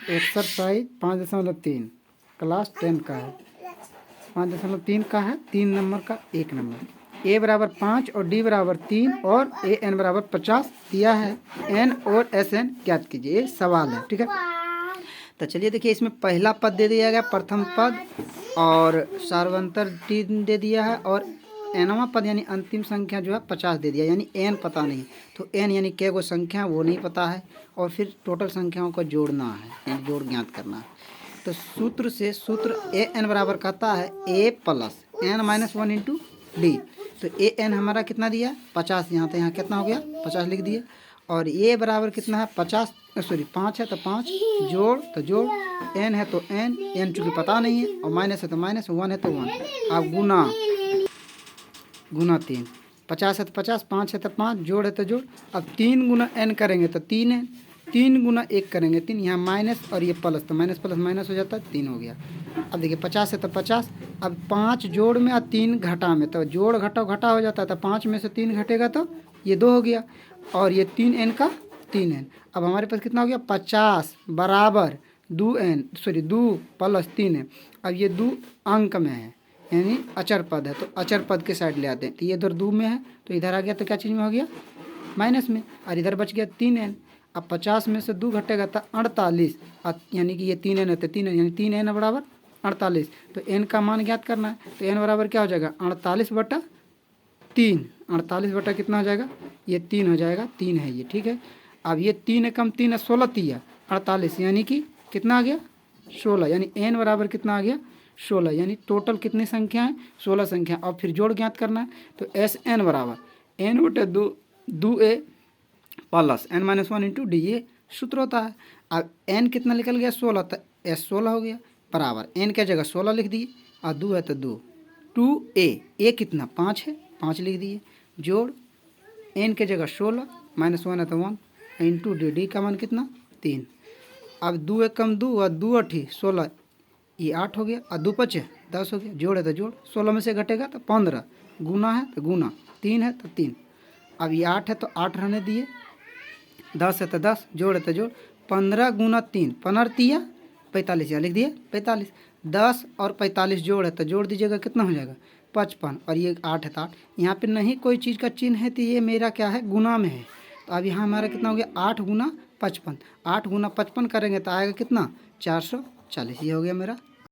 Exercise 5.3 class 10 का है। 5.3 का है, 3 नंबर का 1 नंबर। ए बराबर 5 और डी बराबर 3 और ए एन बराबर 50 दिया है। एन और एस एन ज्ञात कीजिए, ये सवाल है। ठीक है, तो चलिए देखिए, इसमें पहला पद दे दिया गया, प्रथम पद, और सार्वंतर 3 दे दिया है, और एनवा पद यानी अंतिम संख्या जो है 50 दे दिया, यानी एन पता नहीं। तो एन यानी क्या को संख्या वो नहीं पता है, और फिर टोटल संख्याओं को जोड़ना है, यानी जोड़ ज्ञात करना है। तो सूत्र से सूत्र ए एन बराबर कहता है A plus N minus 1 into D. तो ए एन हमारा कितना दिया, 50। यहाँ तो यहाँ कितना हो गया, 50 लिख दिए। और ए बराबर कितना है, 50 सॉरी 5 है तो 5 जोड़ तो जोड़, एन है तो एन, एन चूँकि पता नहीं है, और माइनस है तो माइनस, 1 है तो 1। अब गुना 3, 50 है तो 50, 5 है तो 5, जोड़ है तो जोड़। अब 3 गुना एन करेंगे तो 3 है, 3 गुना 1 करेंगे 3, यहाँ माइनस और ये प्लस, तो माइनस प्लस माइनस हो जाता है, 3 हो गया। अब देखिए 50 है तो 50, अब 5 जोड़ में और 3 घटा में, तो जोड़ घटा घटा हो जाता है, तो 5 में से 3 घटेगा तो ये 2 हो गया, और ये 3 एन का 3 एन। अब हमारे पास कितना हो गया, 50 बराबर 2 एन सॉरी 2 प्लस 3 है। अब ये 2 अंक में है, यानी अचर पद है, तो अचर पद के साइड ले आते हैं। तो ये इधर 2 में है, तो इधर आ गया, तो क्या चीज़ में हो गया, माइनस में, और इधर बच गया 3 एन। अब 50 में से 2 घटेगा तो 48, यानी कि ये 3 एन है तो 3 एन, यानी 3 एन बराबर 48। तो एन का मान ज्ञात करना है, तो एन बराबर क्या हो जाएगा, 48/3। 48 बटा कितना हो जाएगा, ये 3 हो जाएगा, 3 है ये। ठीक है, अब ये 3 कम 3 है 16 तिया 48, यानी कि कितना आ गया, 16, यानी एन बराबर कितना आ गया, 16, यानी टोटल कितनी संख्या है, 16 संख्या। और फिर जोड़ ज्ञात करना है, तो एस एन बराबर एन बटे 2 A plus N minus 1 into D, ये सूत्र होता है। अब एन कितना निकल गया, 16, तो एस 16 हो गया, बराबर एन क्या जगह 16 लिख दिए, और 2 है तो 2 ए कितना 5 है, 5 लिख दिए, जोड़ एन के जगह 16 माइनस 1 है तो 1 इंटू डी का मान कितना 3। अब 2 1 कम 2 और 2 8 16, ये 8 हो गया, और 2 5 10 हो गया, जोड़ है तो जोड़, 16 में से घटेगा तो 15, गुना है तो गुना, 3 है तो 3। अब ये 8 है तो 8 रहने दिए, 10 है तो 10, जोड़ है तो जोड़, 15 गुना 3 15 तिया 45, या लिख दिए 45। 10 और 45 जोड़ है तो जोड़ दीजिएगा, कितना हो जाएगा 55, और ये 8 है तो 8। यहाँ पे नहीं कोई चीज़ का चिन्ह है, तो ये मेरा क्या है, गुना में है। तो अब यहाँ हमारा कितना हो गया, 8 गुना 55, 8 गुना 55 करेंगे तो आएगा कितना 440, ये हो गया मेरा